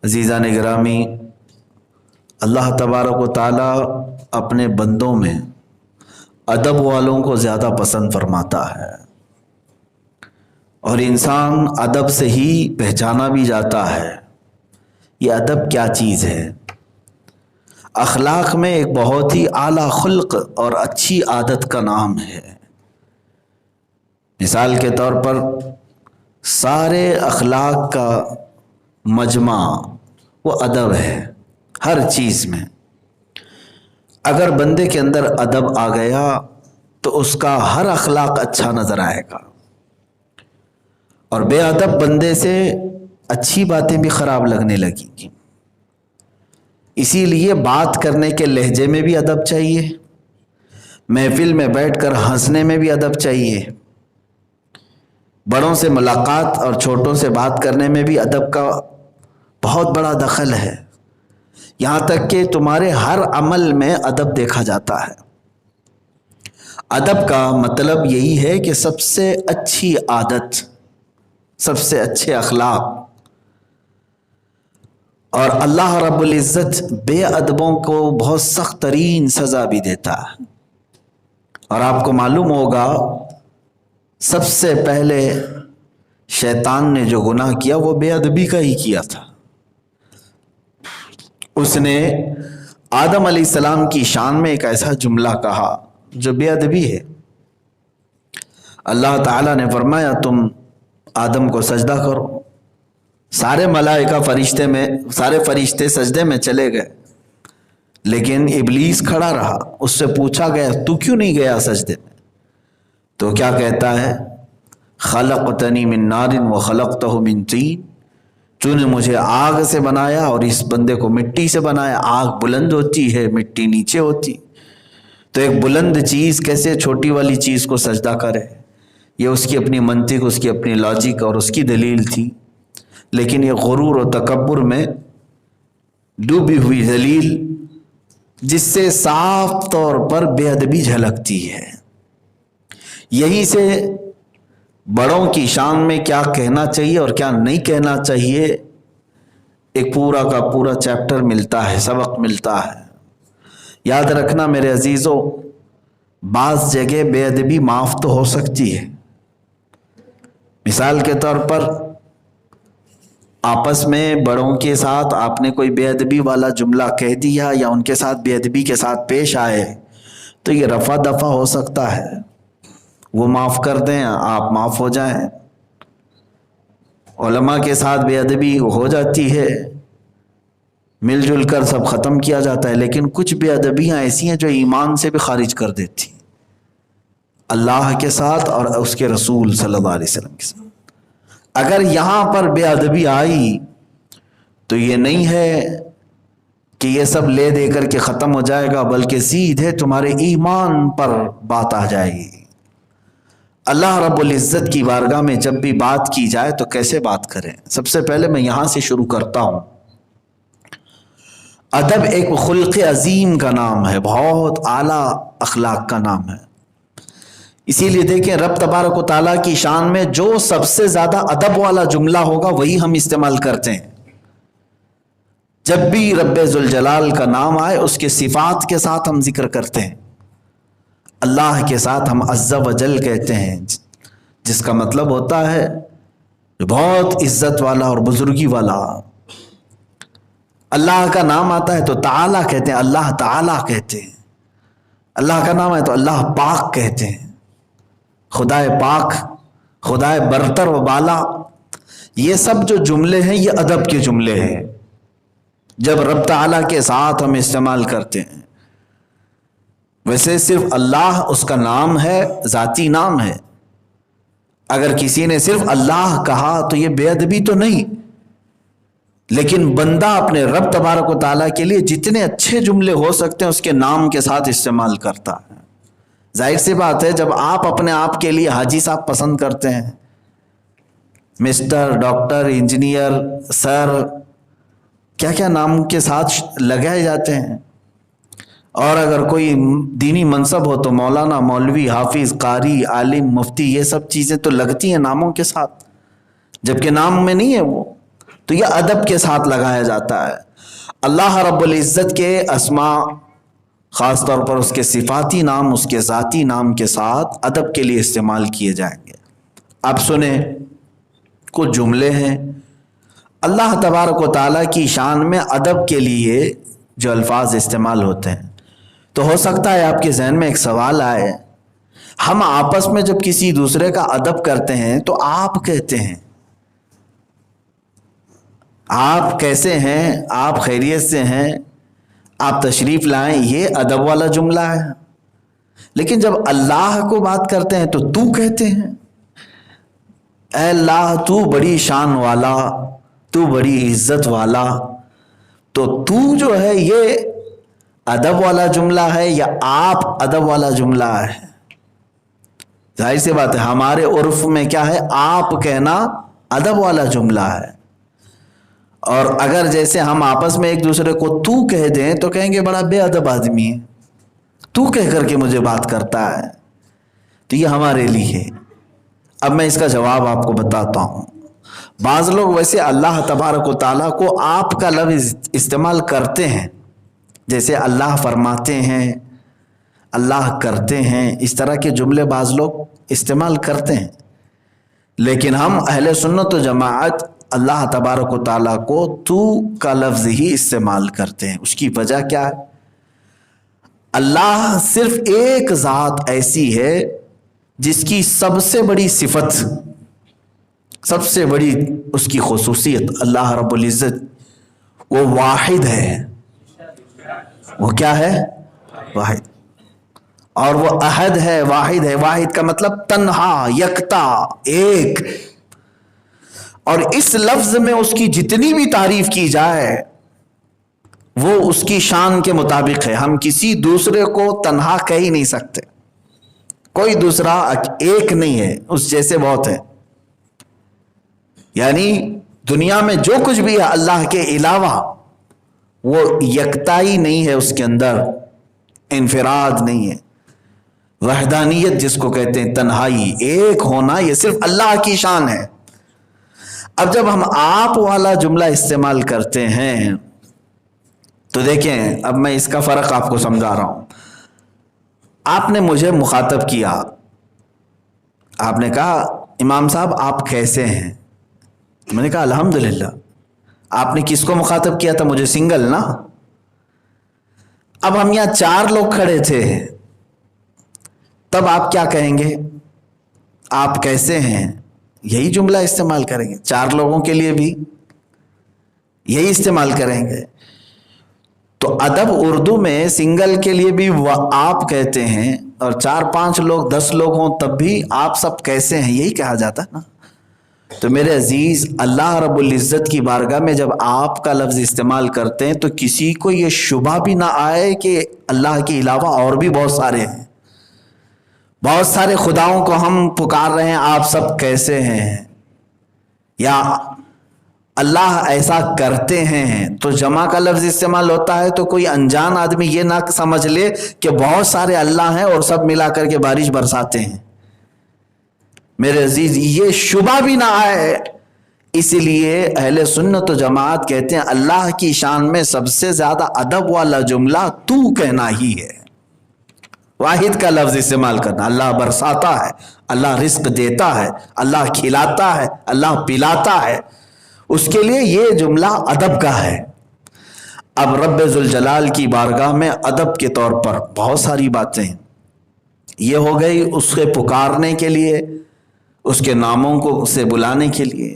عزیزان گرامی، اللہ تبارک و تعالی اپنے بندوں میں ادب والوں کو زیادہ پسند فرماتا ہے، اور انسان ادب سے ہی پہچانا بھی جاتا ہے یہ ادب کیا چیز ہے۔ اخلاق میں ایک بہت ہی اعلیٰ خلق اور اچھی عادت کا نام ہے۔ مثال کے طور پر سارے اخلاق کا مجمع وہ ادب ہے۔ ہر چیز میں اگر بندے کے اندر ادب آ گیا تو اس کا ہر اخلاق اچھا نظر آئے گا، اور بے ادب بندے سے اچھی باتیں بھی خراب لگنے لگیں گی۔ اسی لیے بات کرنے کے لہجے میں بھی ادب چاہیے، محفل میں بیٹھ کر ہنسنے میں بھی ادب چاہیے، بڑوں سے ملاقات اور چھوٹوں سے بات کرنے میں بھی ادب کا بہت بڑا دخل ہے۔ یہاں تک کہ تمہارے ہر عمل میں ادب دیکھا جاتا ہے۔ ادب کا مطلب یہی ہے کہ سب سے اچھی عادت، سب سے اچھے اخلاق، اور اللہ رب العزت بے ادبوں کو بہت سخت ترین سزا بھی دیتا ہے۔ اور آپ کو معلوم ہوگا سب سے پہلے شیطان نے جو گناہ کیا وہ بے ادبی کا ہی کیا تھا۔ اس نے آدم علیہ السلام کی شان میں ایک ایسا جملہ کہا جو بے ادبی ہے۔ اللہ تعالیٰ نے فرمایا تم آدم کو سجدہ کرو، سارے ملائکہ سارے فرشتے سجدے میں چلے گئے، لیکن ابلیس کھڑا رہا۔ اس سے پوچھا گیا تو کیوں نہیں گیا سجدے میں؟ تو کیا کہتا ہے؟ خلقتنی من نار وخلقتہ من طین، تو نے مجھے آگ سے بنایا اور اس بندے کو مٹی سے بنایا۔ آگ بلند ہوتی ہے، مٹی نیچے ہوتی، تو ایک بلند چیز کیسے چھوٹی والی چیز کو سجدہ کرے؟ یہ اس کی اپنی منطق، اس کی اپنی لاجک اور اس کی دلیل تھی۔ لیکن یہ غرور و تکبر میں ڈوبی ہوئی دلیل، جس سے صاف طور پر بے ادبی جھلکتی ہے۔ یہی سے بڑوں کی شان میں کیا کہنا چاہیے اور کیا نہیں کہنا چاہیے ایک پورا کا پورا چیپٹر ملتا ہے، سبق ملتا ہے۔ یاد رکھنا میرے عزیزو، بعض جگہ بے ادبی معاف تو ہو سکتی ہے۔ مثال کے طور پر آپس میں بڑوں کے ساتھ آپ نے کوئی بے ادبی والا جملہ کہہ دیا یا ان کے ساتھ بے ادبی کے ساتھ پیش آئے تو یہ رفع دفع ہو سکتا ہے، وہ معاف کر دیں، آپ معاف ہو جائیں۔ علماء کے ساتھ بے ادبی ہو جاتی ہے، مل جل کر سب ختم کیا جاتا ہے، لیکن کچھ بے ادبیاں ایسی ہیں جو ایمان سے بھی خارج کر دیتی، اللہ کے ساتھ اور اس کے رسول صلی اللہ علیہ وسلم کے ساتھ۔ اگر یہاں پر بے ادبی آئی تو یہ نہیں ہے کہ یہ سب لے دے کر کے ختم ہو جائے گا، بلکہ سیدھے تمہارے ایمان پر بات آ جائے گی۔ اللہ رب العزت کی بارگاہ میں جب بھی بات کی جائے تو کیسے بات کریں؟ سب سے پہلے میں یہاں سے شروع کرتا ہوں۔ ادب ایک خلق عظیم کا نام ہے، بہت اعلیٰ اخلاق کا نام ہے۔ اسی لیے دیکھیں رب تبارک و تعالیٰ کی شان میں جو سب سے زیادہ ادب والا جملہ ہوگا وہی ہم استعمال کرتے ہیں۔ جب بھی رب ذوالجلال کا نام آئے اس کے صفات کے ساتھ ہم ذکر کرتے ہیں۔ اللہ کے ساتھ ہم عز و جل کہتے ہیں، جس کا مطلب ہوتا ہے بہت عزت والا اور بزرگی والا۔ اللہ کا نام آتا ہے تو تعالیٰ کہتے ہیں، اللہ تعالیٰ کہتے ہیں۔ اللہ کا نام ہے تو اللہ پاک کہتے ہیں، خدائے پاک، خدائے برتر و بالا۔ یہ سب جو جملے ہیں یہ ادب کے جملے ہیں جب رب تعالیٰ کے ساتھ ہم استعمال کرتے ہیں۔ ویسے صرف اللہ اس کا نام ہے، ذاتی نام ہے۔ اگر کسی نے صرف اللہ کہا تو یہ بے ادبی تو نہیں، لیکن بندہ اپنے رب تبارک و تعالیٰ کے لیے جتنے اچھے جملے ہو سکتے ہیں اس کے نام کے ساتھ استعمال کرتا ہے۔ ظاہر سی بات ہے جب آپ اپنے آپ کے لیے حاجی صاحب پسند کرتے ہیں، مسٹر، ڈاکٹر، انجینئر، سر، کیا کیا نام کے ساتھ لگائے جاتے ہیں، اور اگر کوئی دینی منصب ہو تو مولانا، مولوی، حافظ، قاری، عالم، مفتی، یہ سب چیزیں تو لگتی ہیں ناموں کے ساتھ، جبکہ نام میں نہیں ہے وہ۔ تو یہ ادب کے ساتھ لگایا جاتا ہے۔ اللہ رب العزت کے اسماء، خاص طور پر اس کے صفاتی نام، اس کے ذاتی نام کے ساتھ ادب کے لیے استعمال کیے جائیں گے۔ اب سنیں، کچھ جملے ہیں اللہ تبارک و تعالیٰ کی شان میں ادب کے لیے جو الفاظ استعمال ہوتے ہیں۔ تو ہو سکتا ہے آپ کے ذہن میں ایک سوال آئے، ہم آپس میں جب کسی دوسرے کا ادب کرتے ہیں تو آپ کہتے ہیں، آپ کیسے ہیں، آپ خیریت سے ہیں، آپ تشریف لائیں، یہ ادب والا جملہ ہے۔ لیکن جب اللہ کو بات کرتے ہیں تو کہتے ہیں، اے اللہ تو بڑی شان والا، تو بڑی عزت والا، تو جو ہے یہ ادب والا جملہ ہے یا آپ ادب والا جملہ ہے؟ ظاہر سی بات ہے ہمارے عرف میں کیا ہے، آپ کہنا ادب والا جملہ ہے، اور اگر جیسے ہم آپس میں ایک دوسرے کو تو کہہ دیں تو کہیں گے بڑا بے ادب آدمی ہے، تو کہہ کر کے مجھے بات کرتا ہے۔ تو یہ ہمارے لیے ہے۔ اب میں اس کا جواب آپ کو بتاتا ہوں۔ بعض لوگ ویسے اللہ تبارک و تعالیٰ کو آپ کا لفظ استعمال کرتے ہیں، جیسے اللہ فرماتے ہیں، اللہ کرتے ہیں، اس طرح کے جملے بعض لوگ استعمال کرتے ہیں، لیکن ہم اہل سنت و جماعت اللہ تبارک و تعالیٰ کو تو کا لفظ ہی استعمال کرتے ہیں۔ اس کی وجہ کیا ہے؟ اللہ صرف ایک ذات ایسی ہے جس کی سب سے بڑی صفت، سب سے بڑی اس کی خصوصیت، اللہ رب العزت وہ واحد ہے۔ وہ کیا ہے؟ واحد۔ اور وہ احد ہے، واحد ہے۔ واحد کا مطلب تنہا، یکتا، ایک۔ اور اس لفظ میں اس کی جتنی بھی تعریف کی جائے وہ اس کی شان کے مطابق ہے۔ ہم کسی دوسرے کو تنہا کہہ ہی نہیں سکتے، کوئی دوسرا ایک نہیں ہے، اس جیسے بہت ہے۔ یعنی دنیا میں جو کچھ بھی ہے اللہ کے علاوہ وہ یکتائی نہیں ہے، اس کے اندر انفراد نہیں ہے، وحدانیت جس کو کہتے ہیں، تنہائی، ایک ہونا، یہ صرف اللہ کی شان ہے۔ اب جب ہم آپ والا جملہ استعمال کرتے ہیں تو دیکھیں، اب میں اس کا فرق آپ کو سمجھا رہا ہوں۔ آپ نے مجھے مخاطب کیا، آپ نے کہا امام صاحب آپ کیسے ہیں؟ میں نے کہا الحمدللہ۔ آپ نے کس کو مخاطب کیا تھا؟ مجھے سنگل نا۔ اب ہم یہاں 4 لوگ کھڑے تھے، تب آپ کیا کہیں گے؟ آپ کیسے ہیں، یہی جملہ استعمال کریں گے۔ 4 لوگوں کے لیے بھی یہی استعمال کریں گے۔ تو ادب اردو میں سنگل کے لیے بھی وہ آپ کہتے ہیں، اور 4-5 لوگ 10 لوگ ہوں تب بھی آپ سب کیسے ہیں، یہی کہا جاتا ہے نا۔ تو میرے عزیز، اللہ رب العزت کی بارگاہ میں جب آپ کا لفظ استعمال کرتے ہیں تو کسی کو یہ شبہ بھی نہ آئے کہ اللہ کے علاوہ اور بھی بہت سارے ہیں، بہت سارے خداؤں کو ہم پکار رہے ہیں، آپ سب کیسے ہیں، یا اللہ ایسا کرتے ہیں۔ تو جمع کا لفظ استعمال ہوتا ہے تو کوئی انجان آدمی یہ نہ سمجھ لے کہ بہت سارے اللہ ہیں اور سب ملا کر کے بارش برساتے ہیں۔ میرے عزیز، یہ شبہ بھی نہ آئے، اسی لیے اہل سنت و جماعت کہتے ہیں اللہ کی شان میں سب سے زیادہ ادب والا جملہ تو کہنا ہی ہے۔ واحد کا لفظ استعمال کرنا، اللہ برساتا ہے، اللہ رزق دیتا ہے، اللہ کھلاتا ہے، اللہ پلاتا ہے، اس کے لیے یہ جملہ ادب کا ہے۔ اب رب ذوالجلال کی بارگاہ میں ادب کے طور پر بہت ساری باتیں ہیں۔ یہ ہو گئی اس کے پکارنے کے لیے، اس کے ناموں کو سے بلانے کے لیے۔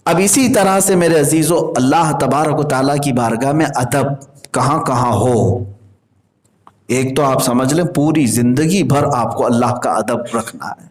اب اسی طرح سے میرے عزیزو، اللہ تبارک و تعالیٰ کی بارگاہ میں ادب کہاں کہاں ہو۔ ایک تو آپ سمجھ لیں پوری زندگی بھر آپ کو اللہ کا ادب رکھنا ہے،